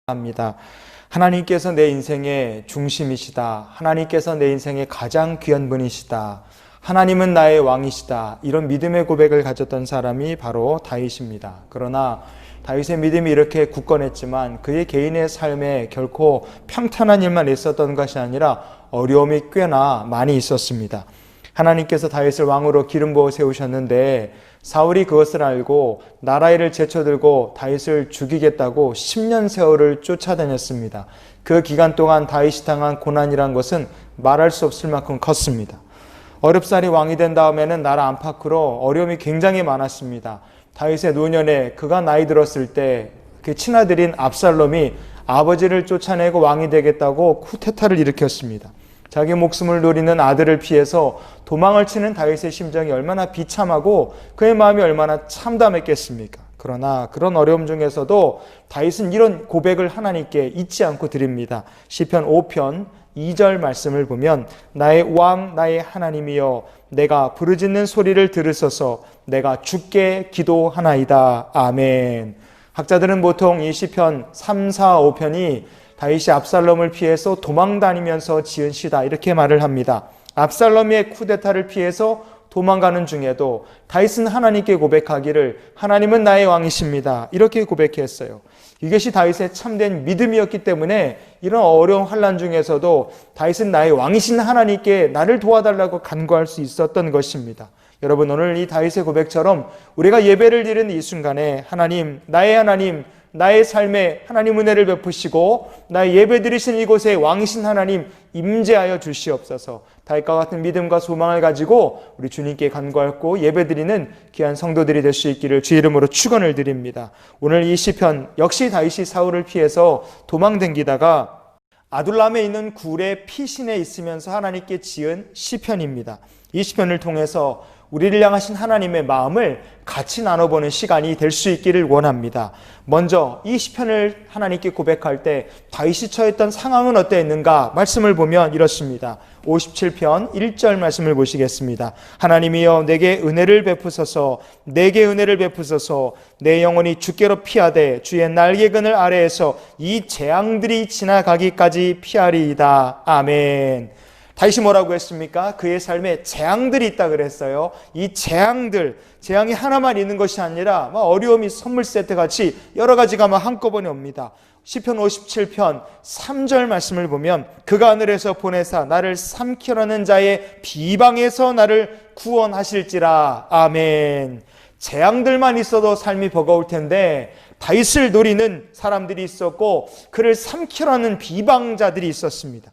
합니다. 하나님께서 내 인생의 중심이시다. 하나님께서 내 인생의 가장 귀한 분이시다. 하나님은 나의 왕이시다. 이런 믿음의 고백을 가졌던 사람이 바로 다윗입니다. 그러나 다윗의 믿음이 이렇게 굳건했지만 그의 개인의 삶에 결코 평탄한 일만 있었던 것이 아니라 어려움이 꽤나 많이 있었습니다. 하나님께서 다윗을 왕으로 기름 부어 세우셨는데 사울이 그것을 알고 나라일을 제쳐들고 다윗을 죽이겠다고 10년 세월을 쫓아다녔습니다. 그 기간 동안 다윗이 당한 고난이란 것은 말할 수 없을 만큼 컸습니다. 어렵사리 왕이 된 다음에는 나라 안팎으로 어려움이 굉장히 많았습니다. 다윗의 노년에 그가 나이 들었을 때 그 친아들인 압살롬이 아버지를 쫓아내고 왕이 되겠다고 쿠데타를 일으켰습니다. 자기 목숨을 노리는 아들을 피해서 도망을 치는 다윗의 심정이 얼마나 비참하고 그의 마음이 얼마나 참담했겠습니까? 그러나 그런 어려움 중에서도 다윗은 이런 고백을 하나님께 잊지 않고 드립니다. 시편 5편 2절 말씀을 보면 나의 왕 나의 하나님이여 내가 부르짖는 소리를 들으소서 내가 주께 기도하나이다. 아멘. 학자들은 보통 이 시편 3, 4, 5편이 다윗이 압살롬을 피해서 도망다니면서 지은 시다 이렇게 말을 합니다. 압살롬의 쿠데타를 피해서 도망가는 중에도 다윗은 하나님께 고백하기를 하나님은 나의 왕이십니다. 이렇게 고백했어요. 이것이 다윗의 참된 믿음이었기 때문에 이런 어려운 환난 중에서도 다윗은 나의 왕이신 하나님께 나를 도와달라고 간구할 수 있었던 것입니다. 여러분 오늘 이 다윗의 고백처럼 우리가 예배를 드리는 이 순간에 하나님 나의 삶에 하나님 은혜를 베푸시고 나의 예배 드리신 이곳에 왕이신 하나님 임재하여 주시옵소서. 다윗과 같은 믿음과 소망을 가지고 우리 주님께 간구하고 예배 드리는 귀한 성도들이 될 수 있기를 주 이름으로 축원을 드립니다. 오늘 이 시편 역시 다윗이 사울을 피해서 도망댕기다가 아둘람에 있는 굴의 피신에 있으면서 하나님께 지은 시편입니다. 이 시편을 통해서 우리를 향하신 하나님의 마음을 같이 나눠보는 시간이 될 수 있기를 원합니다. 먼저 이 시편을 하나님께 고백할 때 다윗이 처했던 상황은 어땠는가 말씀을 보면 이렇습니다. 57편 1절 말씀을 보시겠습니다. 하나님이여 내게 은혜를 베푸소서 내게 은혜를 베푸소서 내 영혼이 주께로 피하되 주의 날개그늘 아래에서 이 재앙들이 지나가기까지 피하리이다. 아멘. 다윗이 뭐라고 했습니까? 그의 삶에 재앙들이 있다 그랬어요. 이 재앙이 하나만 있는 것이 아니라 어려움이 선물 세트 같이 여러 가지가 한꺼번에 옵니다. 시편 57편 3절 말씀을 보면 그가 하늘에서 보내사 나를 삼키려는 자의 비방에서 나를 구원하실지라. 아멘. 재앙들만 있어도 삶이 버거울 텐데 다윗을 노리는 사람들이 있었고 그를 삼키려는 비방자들이 있었습니다.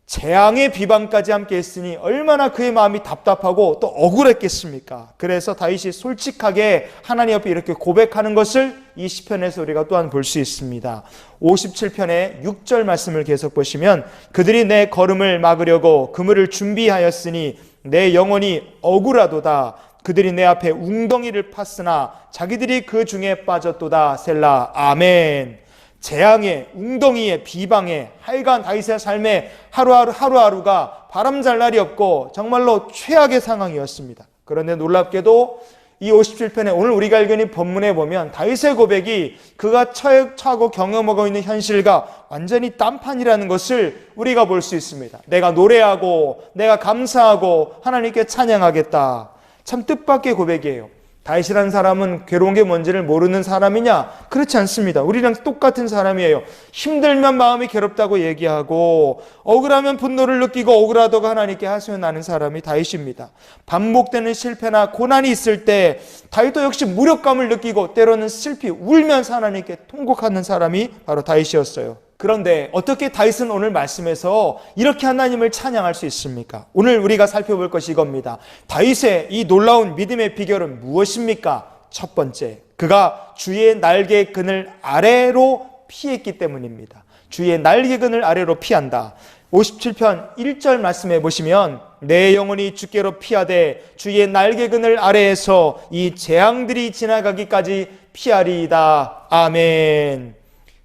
재앙의 비방까지 함께 했으니 얼마나 그의 마음이 답답하고 또 억울했겠습니까? 그래서 다윗이 솔직하게 하나님 앞에 이렇게 고백하는 것을 이 시편에서 우리가 또한 볼 수 있습니다. 57편의 6절 말씀을 계속 보시면 그들이 내 걸음을 막으려고 그물을 준비하였으니 내 영혼이 억울하도다. 그들이 내 앞에 웅덩이를 팠으나 자기들이 그 중에 빠졌도다. 셀라. 아멘. 재앙에 웅덩이에 비방에 하여간 다윗의 삶에 하루하루가 바람잘 날이 없고 정말로 최악의 상황이었습니다. 그런데 놀랍게도 이 57편에 오늘 우리가 읽은 본문에 보면 다윗의 고백이 그가 처하고 경험하고 있는 현실과 완전히 딴판이라는 것을 우리가 볼 수 있습니다. 내가 노래하고 내가 감사하고 하나님께 찬양하겠다. 참 뜻밖의 고백이에요. 다윗이라는 사람은 괴로운 게 뭔지를 모르는 사람이냐? 그렇지 않습니다. 우리랑 똑같은 사람이에요. 힘들면 마음이 괴롭다고 얘기하고 억울하면 분노를 느끼고 억울하다고 하나님께 하소연하는 사람이 다윗입니다. 반복되는 실패나 고난이 있을 때 다윗도 역시 무력감을 느끼고 때로는 슬피 울면서 하나님께 통곡하는 사람이 바로 다윗이었어요. 그런데 어떻게 다윗은 오늘 말씀에서 이렇게 하나님을 찬양할 수 있습니까? 오늘 우리가 살펴볼 것이 이겁니다. 다윗의 이 놀라운 믿음의 비결은 무엇입니까? 첫 번째, 그가 주의 날개 그늘 아래로 피했기 때문입니다. 주의 날개 그늘 아래로 피한다. 57편 1절 말씀해 보시면 내 영혼이 주께로 피하되 주의 날개 그늘 아래에서 이 재앙들이 지나가기까지 피하리이다. 아멘.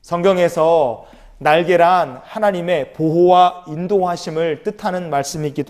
성경에서 날개란 하나님의 보호와 인도하심을 뜻하는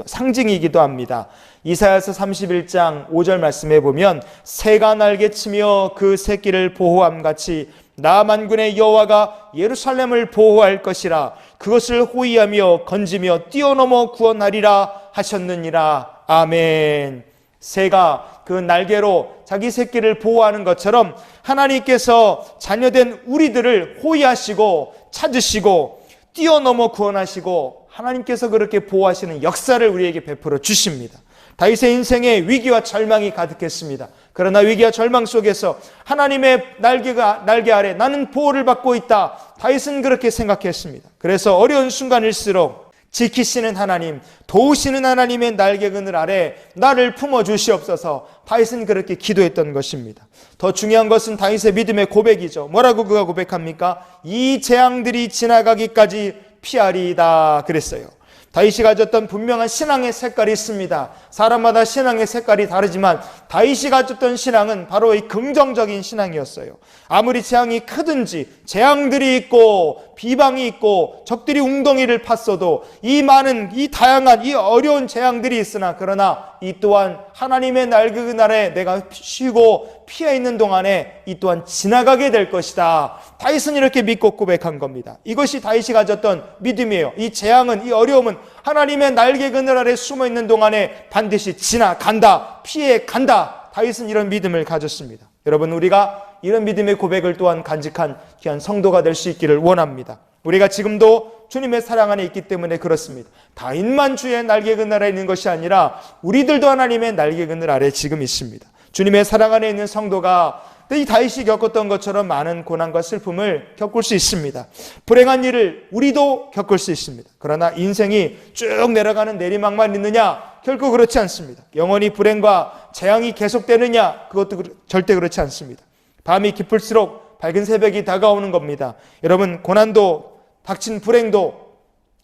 상징이기도 합니다. 이사야서 31장 5절 말씀에 보면 새가 날개치며 그 새끼를 보호함같이 나 만군의 여호와가 예루살렘을 보호할 것이라. 그것을 호위하며 건지며 뛰어넘어 구원하리라 하셨느니라. 아멘. 새가 그 날개로 자기 새끼를 보호하는 것처럼 하나님께서 자녀된 우리들을 호위하시고 찾으시고 뛰어넘어 구원하시고 하나님께서 그렇게 보호하시는 역사를 우리에게 베풀어 주십니다. 다윗의 인생에 위기와 절망이 가득했습니다. 그러나 위기와 절망 속에서 하나님의 날개 아래 나는 보호를 받고 있다. 다윗은 그렇게 생각했습니다. 그래서 어려운 순간일수록 지키시는 하나님, 도우시는 하나님의 날개 그늘 아래 나를 품어 주시옵소서. 다윗은 그렇게 기도했던 것입니다. 더 중요한 것은 다윗의 믿음의 고백이죠. 뭐라고 그가 고백합니까? 이 재앙들이 지나가기까지 피하리이다 그랬어요. 다윗이 가졌던 분명한 신앙의 색깔이 있습니다. 사람마다 신앙의 색깔이 다르지만 다윗이 가졌던 신앙은 바로 이 긍정적인 신앙이었어요. 아무리 재앙이 크든지 재앙들이 있고 비방이 있고 적들이 웅덩이를 팠어도 이 많은 이 다양한 이 어려운 재앙들이 있으나 그러나 이 또한 하나님의 날개 그날에 내가 쉬고 피해 있는 동안에 이 또한 지나가게 될 것이다. 다윗은 이렇게 믿고 고백한 겁니다. 이것이 다윗이 가졌던 믿음이에요. 이 재앙은 이 어려움은 하나님의 날개 그늘 아래 숨어 있는 동안에 반드시 지나간다. 피해 간다. 다윗은 이런 믿음을 가졌습니다. 여러분 우리가 이런 믿음의 고백을 또한 간직한 귀한 성도가 될 수 있기를 원합니다. 우리가 지금도 주님의 사랑 안에 있기 때문에 그렇습니다. 다윗만 주의 날개 그늘 아래 있는 것이 아니라 우리들도 하나님의 날개 그늘 아래 지금 있습니다. 주님의 사랑 안에 있는 성도가 이 다윗이 겪었던 것처럼 많은 고난과 슬픔을 겪을 수 있습니다. 불행한 일을 우리도 겪을 수 있습니다. 그러나 인생이 쭉 내려가는 내리막만 있느냐? 결코 그렇지 않습니다. 영원히 불행과 재앙이 계속되느냐? 그것도 절대 그렇지 않습니다. 밤이 깊을수록 밝은 새벽이 다가오는 겁니다. 여러분 고난도 닥친 불행도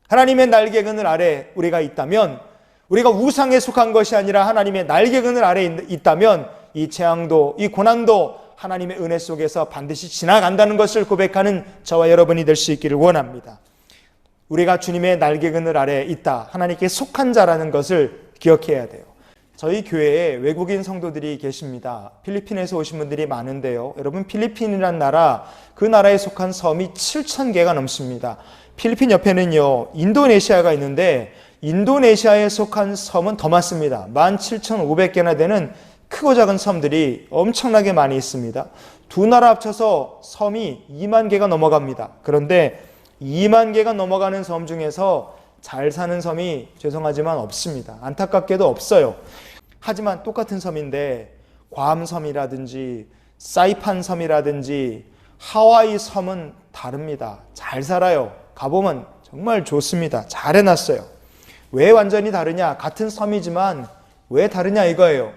하나님의 날개 그늘 아래 우리가 있다면, 우리가 우상에 속한 것이 아니라 하나님의 날개 그늘 아래 있다면 이 재앙도 이 고난도 하나님의 은혜 속에서 반드시 지나간다는 것을 고백하는 저와 여러분이 될 수 있기를 원합니다. 우리가 주님의 날개 그늘 아래 있다, 하나님께 속한 자라는 것을 기억해야 돼요. 저희 교회에 외국인 성도들이 계십니다. 필리핀에서 오신 분들이 많은데요. 여러분 필리핀이라는 나라, 그 나라에 속한 섬이 7,000개가 넘습니다. 필리핀 옆에는요 인도네시아가 있는데 인도네시아에 속한 섬은 더 많습니다. 17,500개나 되는 크고 작은 섬들이 엄청나게 많이 있습니다. 두 나라 합쳐서 섬이 2만 개가 넘어갑니다. 그런데 2만 개가 넘어가는 섬 중에서 잘 사는 섬이 죄송하지만 없습니다. 안타깝게도 없어요. 하지만 똑같은 섬인데 괌섬이라든지 사이판 섬이라든지 하와이 섬은 다릅니다. 잘 살아요. 가보면 정말 좋습니다. 잘 해놨어요. 왜 완전히 다르냐? 같은 섬이지만 왜 다르냐 이거예요.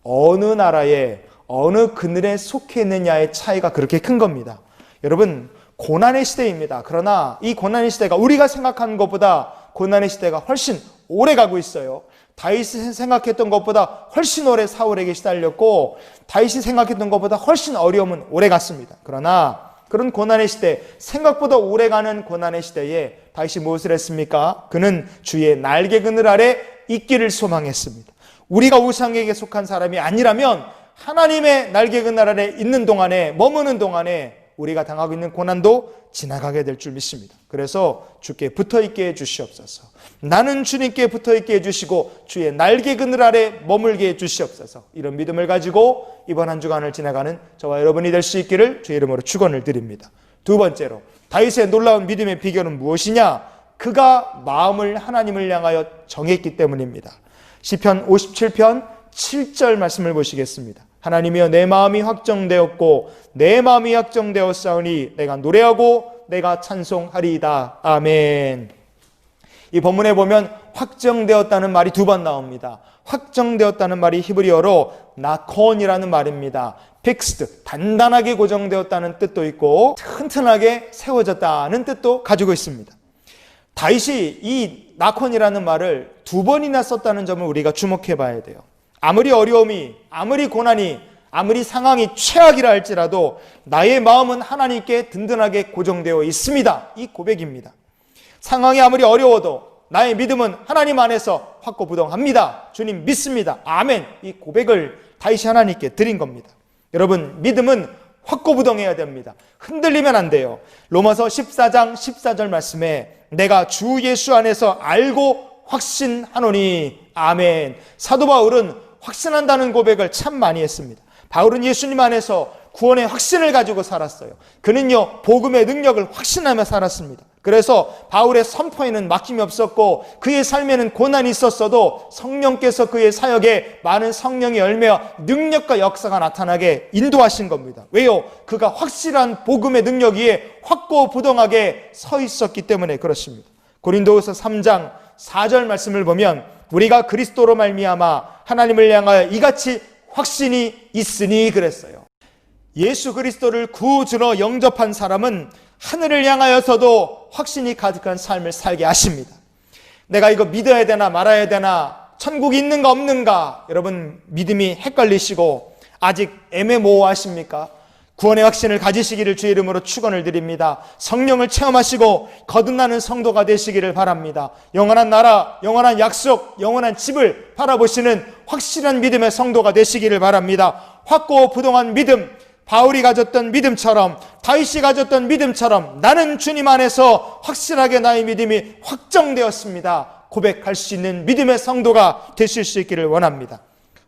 어느 나라에 어느 그늘에 속해 있느냐의 차이가 그렇게 큰 겁니다. 여러분 고난의 시대입니다. 그러나 이 고난의 시대가 우리가 생각하는 것보다 고난의 시대가 훨씬 오래 가고 있어요. 다윗이 생각했던 것보다 훨씬 오래 사울에게 시달렸고 다윗이 생각했던 것보다 훨씬 어려움은 오래 갔습니다. 그러나 그런 고난의 시대, 생각보다 오래가는 고난의 시대에 다윗이 무엇을 했습니까? 그는 주의 날개 그늘 아래 있기를 소망했습니다. 우리가 우상에게 속한 사람이 아니라면 하나님의 날개 그늘 아래 있는 동안에, 머무는 동안에 우리가 당하고 있는 고난도 지나가게 될 줄 믿습니다. 그래서 주께 붙어있게 해주시옵소서. 나는 주님께 붙어있게 해주시고 주의 날개 그늘 아래 머물게 해주시옵소서. 이런 믿음을 가지고 이번 한 주간을 지나가는 저와 여러분이 될 수 있기를 주의 이름으로 축원을 드립니다. 두 번째로 다윗의 놀라운 믿음의 비결은 무엇이냐? 그가 마음을 하나님을 향하여 정했기 때문입니다. 시편 57편 7절 말씀을 보시겠습니다. 하나님이여 내 마음이 확정되었고 내 마음이 확정되었사오니 내가 노래하고 내가 찬송하리이다. 아멘. 이 본문에 보면 확정되었다는 말이 두 번 나옵니다. 확정되었다는 말이 히브리어로 나콘이라는 말입니다. fixed, 단단하게 고정되었다는 뜻도 있고 튼튼하게 세워졌다는 뜻도 가지고 있습니다. 다윗이 이 나콘이라는 말을 두 번이나 썼다는 점을 우리가 주목해 봐야 돼요. 아무리 어려움이, 아무리 고난이, 아무리 상황이 최악이라 할지라도 나의 마음은 하나님께 든든하게 고정되어 있습니다. 이 고백입니다. 상황이 아무리 어려워도 나의 믿음은 하나님 안에서 확고부동합니다. 주님 믿습니다. 아멘. 이 고백을 다윗이 하나님께 드린 겁니다. 여러분 믿음은 확고부동해야 됩니다. 흔들리면 안 돼요. 로마서 14장 14절 말씀에 내가 주 예수 안에서 알고 확신하노니 아멘. 사도 바울은 확신한다는 고백을 참 많이 했습니다. 바울은 예수님 안에서 구원의 확신을 가지고 살았어요. 그는요 복음의 능력을 확신하며 살았습니다. 그래서 바울의 선포에는 막힘이 없었고 그의 삶에는 고난이 있었어도 성령께서 그의 사역에 많은 성령의 열매와 능력과 역사가 나타나게 인도하신 겁니다. 왜요? 그가 확실한 복음의 능력 위에 확고부동하게 서 있었기 때문에 그렇습니다. 고린도후서 3장 4절 말씀을 보면 우리가 그리스도로 말미암아 하나님을 향하여 이같이 확신이 있으니 그랬어요. 예수 그리스도를 구주로 영접한 사람은 하늘을 향하여서도 확신이 가득한 삶을 살게 하십니다. 내가 이거 믿어야 되나 말아야 되나, 천국이 있는가 없는가, 여러분 믿음이 헷갈리시고 아직 애매모호하십니까? 구원의 확신을 가지시기를 주의 이름으로 축원을 드립니다. 성령을 체험하시고 거듭나는 성도가 되시기를 바랍니다. 영원한 나라, 영원한 약속, 영원한 집을 바라보시는 확실한 믿음의 성도가 되시기를 바랍니다. 확고부동한 믿음, 바울이 가졌던 믿음처럼, 다윗이 가졌던 믿음처럼 나는 주님 안에서 확실하게 나의 믿음이 확정되었습니다. 고백할 수 있는 믿음의 성도가 되실 수 있기를 원합니다.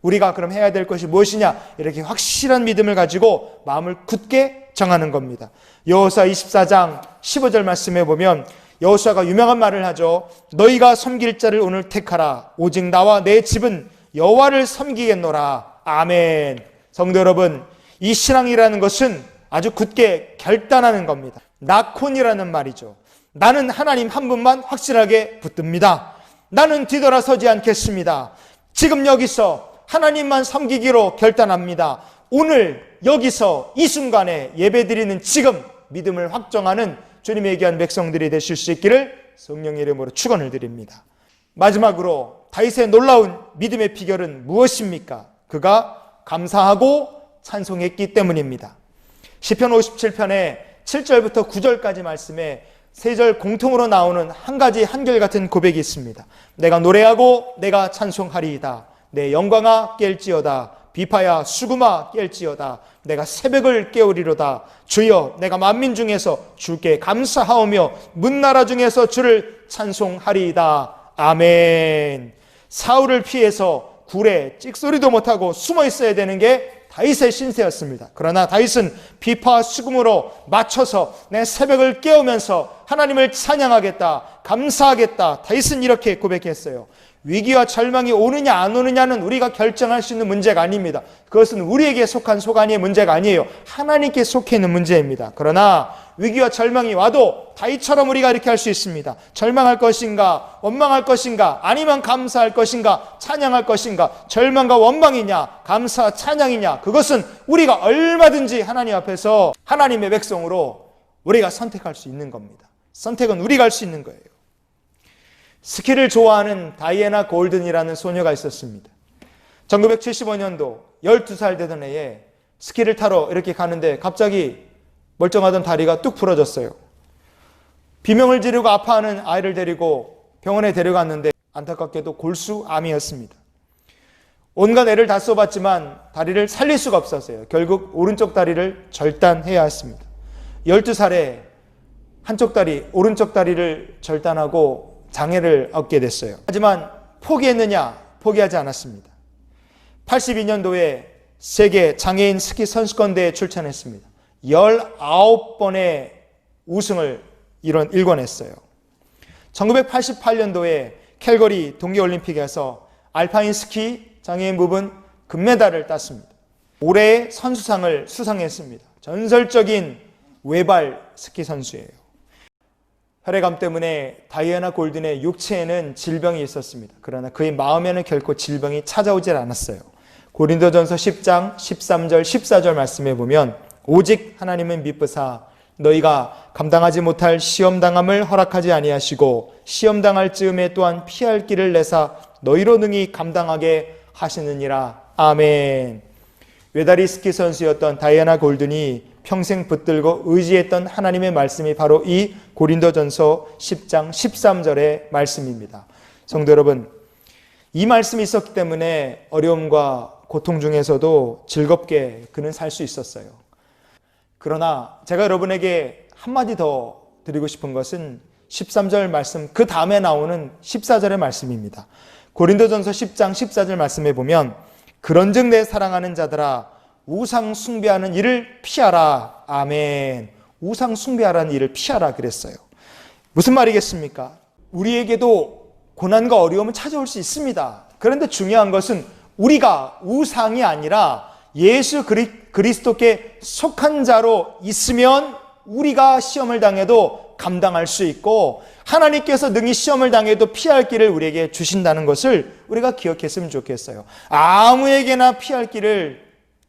우리가 그럼 해야 될 것이 무엇이냐? 이렇게 확실한 믿음을 가지고 마음을 굳게 정하는 겁니다. 여호수아 24장 15절 말씀에 보면 여호수아가 유명한 말을 하죠. 너희가 섬길 자를 오늘 택하라. 오직 나와 내 집은 여호와를 섬기겠노라. 아멘. 성도 여러분, 이 신앙이라는 것은 아주 굳게 결단하는 겁니다. 나콘이라는 말이죠. 나는 하나님 한 분만 확실하게 붙듭니다. 나는 뒤돌아서지 않겠습니다. 지금 여기서 하나님만 섬기기로 결단합니다. 오늘 여기서 이 순간에 예배드리는 지금 믿음을 확정하는 주님의 귀한 백성들이 되실 수 있기를 성령의 이름으로 축원을 드립니다. 마지막으로 다윗의 놀라운 믿음의 비결은 무엇입니까? 그가 감사하고 찬송했기 때문입니다. 시편 57편의 7절부터 9절까지 말씀에 3절 공통으로 나오는 한 가지 한결같은 고백이 있습니다. 내가 노래하고 내가 찬송하리이다. 내 영광아 깰지어다. 비파야 수금아 깰지어다. 내가 새벽을 깨우리로다. 주여 내가 만민 중에서 주께 감사하오며 문나라 중에서 주를 찬송하리이다. 아멘. 사울을 피해서 굴에 찍소리도 못하고 숨어 있어야 되는 게 다윗의 신세였습니다. 그러나 다윗은 비파와 수금으로 맞춰서 내 새벽을 깨우면서 하나님을 찬양하겠다, 감사하겠다. 다윗은 이렇게 고백했어요. 위기와 절망이 오느냐 안 오느냐는 우리가 결정할 수 있는 문제가 아닙니다. 그것은 우리에게 속한 소관이의 문제가 아니에요. 하나님께 속해 있는 문제입니다. 그러나 위기와 절망이 와도 다윗처럼 우리가 이렇게 할 수 있습니다. 절망할 것인가, 원망할 것인가, 아니면 감사할 것인가, 찬양할 것인가. 절망과 원망이냐, 감사, 찬양이냐, 그것은 우리가 얼마든지 하나님 앞에서 하나님의 백성으로 우리가 선택할 수 있는 겁니다. 선택은 우리가 할 수 있는 거예요. 스키를 좋아하는 다이애나 골든이라는 소녀가 있었습니다. 1975년도 12살 되던 해에 스키를 타러 이렇게 가는데 갑자기 멀쩡하던 다리가 뚝 부러졌어요. 비명을 지르고 아파하는 아이를 데리고 병원에 데려갔는데 안타깝게도 골수암이었습니다. 온갖 애를 다 써봤지만 다리를 살릴 수가 없었어요. 결국 오른쪽 다리를 절단해야 했습니다. 12살에 한쪽 다리, 오른쪽 다리를 절단하고 장애를 얻게 됐어요. 하지만 포기했느냐? 포기하지 않았습니다. 82년도에 세계 장애인 스키 선수권대회에 출전했습니다. 19번의 우승을 일궈냈어요. 1988년도에 캘거리 동계올림픽에서 알파인 스키 장애인 부분 금메달을 땄습니다. 올해의 선수상을 수상했습니다. 전설적인 외발 스키 선수예요. 혈액암 때문에 다이애나 골든의 육체에는 질병이 있었습니다. 그러나 그의 마음에는 결코 질병이 찾아오질 않았어요. 고린도전서 10장 13절 14절 말씀에 보면 오직 하나님은 미쁘사 너희가 감당하지 못할 시험당함을 허락하지 아니하시고 시험당할 즈음에 또한 피할 길을 내사 너희로 능히 감당하게 하시느니라. 아멘. 외다리 스키 선수였던 다이애나 골든이 평생 붙들고 의지했던 하나님의 말씀이 바로 이 고린도전서 10장 13절의 말씀입니다. 성도 여러분, 이 말씀이 있었기 때문에 어려움과 고통 중에서도 즐겁게 그는 살 수 있었어요. 그러나 제가 여러분에게 한마디 더 드리고 싶은 것은 13절 말씀 그 다음에 나오는 14절의 말씀입니다. 고린도전서 10장 14절 말씀에 보면 그런즉 내 사랑하는 자들아 우상 숭배하는 일을 피하라. 아멘. 우상 숭배하라는 일을 피하라 그랬어요. 무슨 말이겠습니까? 우리에게도 고난과 어려움은 찾아올 수 있습니다. 그런데 중요한 것은 우리가 우상이 아니라 예수 그리스도께 속한 자로 있으면 우리가 시험을 당해도 감당할 수 있고 하나님께서 능히 시험을 당해도 피할 길을 우리에게 주신다는 것을 우리가 기억했으면 좋겠어요. 아무에게나 피할 길을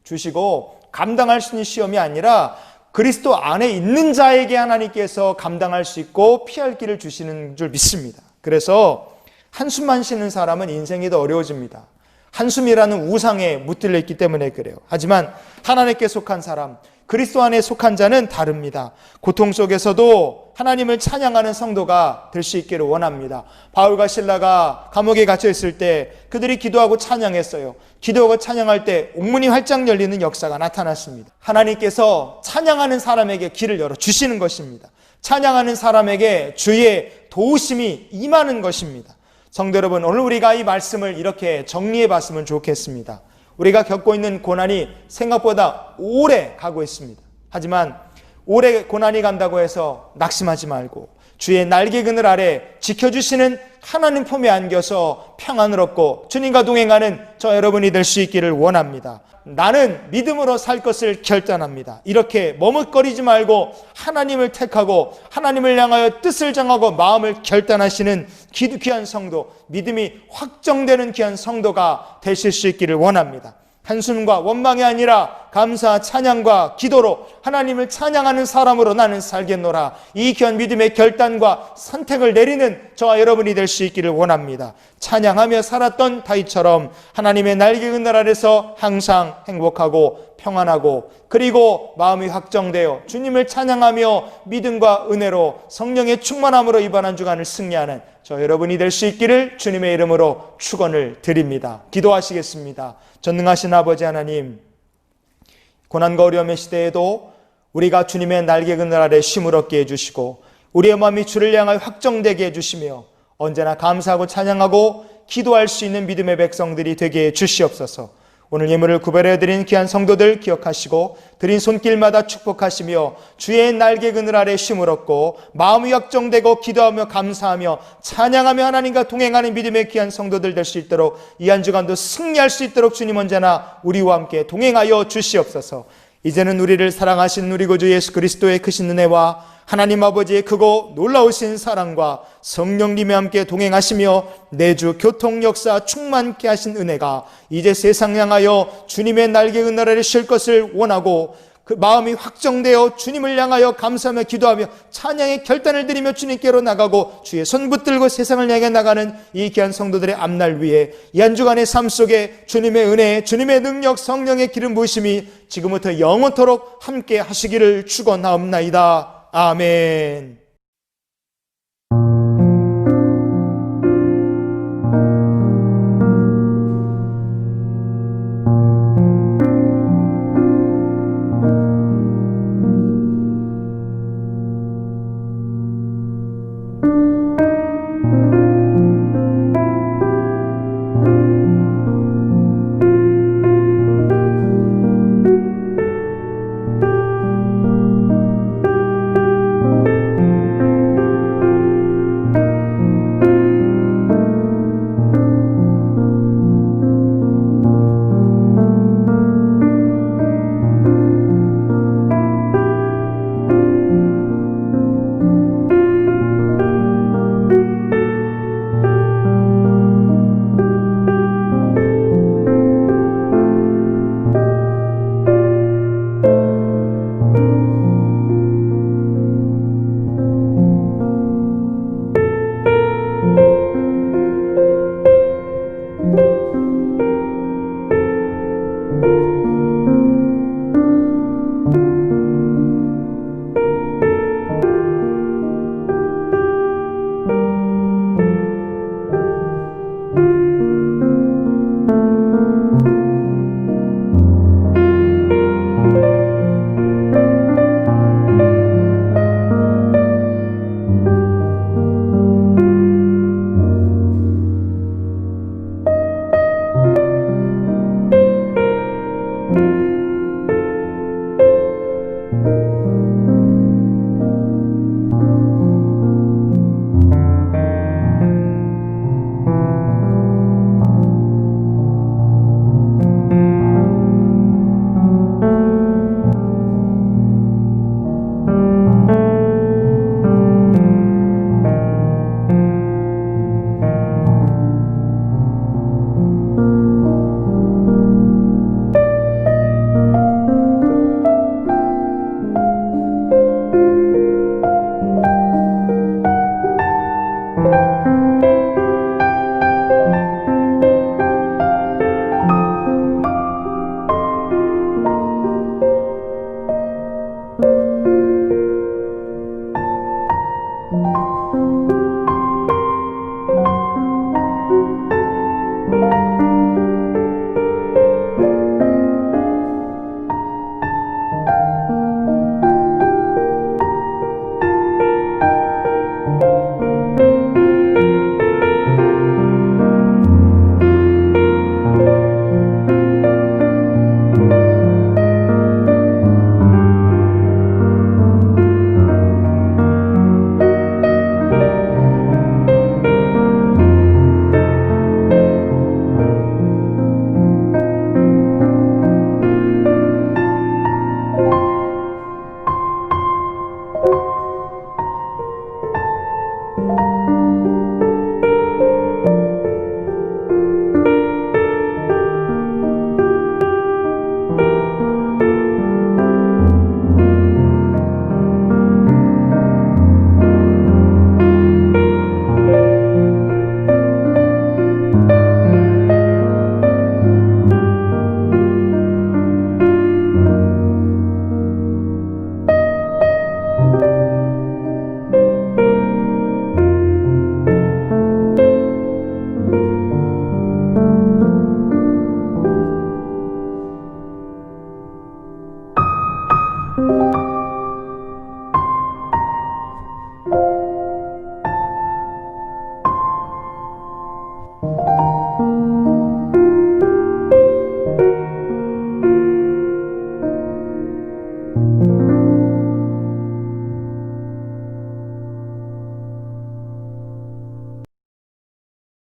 주시고 감당할 수 있는 시험이 아니라 그리스도 안에 있는 자에게 하나님께서 감당할 수 있고 피할 길을 주시는 줄 믿습니다. 그래서 한숨만 쉬는 사람은 인생이 더 어려워집니다. 한숨이라는 우상에 무찔려 있기 때문에 그래요. 하지만 하나님께 속한 사람, 그리스도 안에 속한 자는 다릅니다. 고통 속에서도 하나님을 찬양하는 성도가 될 수 있기를 원합니다. 바울과 실라가 감옥에 갇혀 있을 때 그들이 기도하고 찬양했어요. 기도하고 찬양할 때 옥문이 활짝 열리는 역사가 나타났습니다. 하나님께서 찬양하는 사람에게 길을 열어 주시는 것입니다. 찬양하는 사람에게 주의 도우심이 임하는 것입니다. 성도 여러분, 오늘 우리가 이 말씀을 이렇게 정리해 봤으면 좋겠습니다. 우리가 겪고 있는 고난이 생각보다 오래 가고 있습니다. 하지만 오래 고난이 간다고 해서 낙심하지 말고 주의 날개 그늘 아래 지켜주시는 하나님 품에 안겨서 평안을 얻고 주님과 동행하는 저 여러분이 될 수 있기를 원합니다. 나는 믿음으로 살 것을 결단합니다. 이렇게 머뭇거리지 말고 하나님을 택하고 하나님을 향하여 뜻을 정하고 마음을 결단하시는 귀한 성도, 믿음이 확정되는 귀한 성도가 되실 수 있기를 원합니다. 한숨과 원망이 아니라 감사, 찬양과 기도로 하나님을 찬양하는 사람으로 나는 살겠노라. 이 귀한 믿음의 결단과 선택을 내리는 저와 여러분이 될 수 있기를 원합니다. 찬양하며 살았던 다윗처럼 하나님의 날개 그늘 아래서 항상 행복하고 평안하고 그리고 마음이 확정되어 주님을 찬양하며 믿음과 은혜로 성령의 충만함으로 이번 한 주간을 승리하는 저 여러분이 될 수 있기를 주님의 이름으로 축원을 드립니다. 기도하시겠습니다. 전능하신 아버지 하나님, 고난과 어려움의 시대에도 우리가 주님의 날개 그늘 아래 쉼을 얻게 해주시고 우리의 마음이 주를 향하여 확정되게 해주시며 언제나 감사하고 찬양하고 기도할 수 있는 믿음의 백성들이 되게 해주시옵소서. 오늘 예물을 구별해드린 귀한 성도들 기억하시고 드린 손길마다 축복하시며 주의 날개 그늘 아래 쉼을 얻고 마음이 확정되고 기도하며 감사하며 찬양하며 하나님과 동행하는 믿음의 귀한 성도들 될 수 있도록 이 한 주간도 승리할 수 있도록 주님 언제나 우리와 함께 동행하여 주시옵소서. 이제는 우리를 사랑하신 우리 구주 예수 그리스도의 크신 은혜와 하나님 아버지의 크고 놀라우신 사랑과 성령님이 함께 동행하시며 내주 교통 역사 충만케 하신 은혜가 이제 세상 향하여 주님의 날개 그늘 아래 쉴 것을 원하고 그 마음이 확정되어 주님을 향하여 감사하며 기도하며 찬양의 결단을 드리며 주님께로 나가고 주의 손 붙들고 세상을 향해 나가는 이 귀한 성도들의 앞날 위에 이 한 주간의 삶 속에 주님의 은혜, 주님의 능력, 성령의 기름 부으심이 지금부터 영원토록 함께 하시기를 축원하옵나이다. 아멘. you.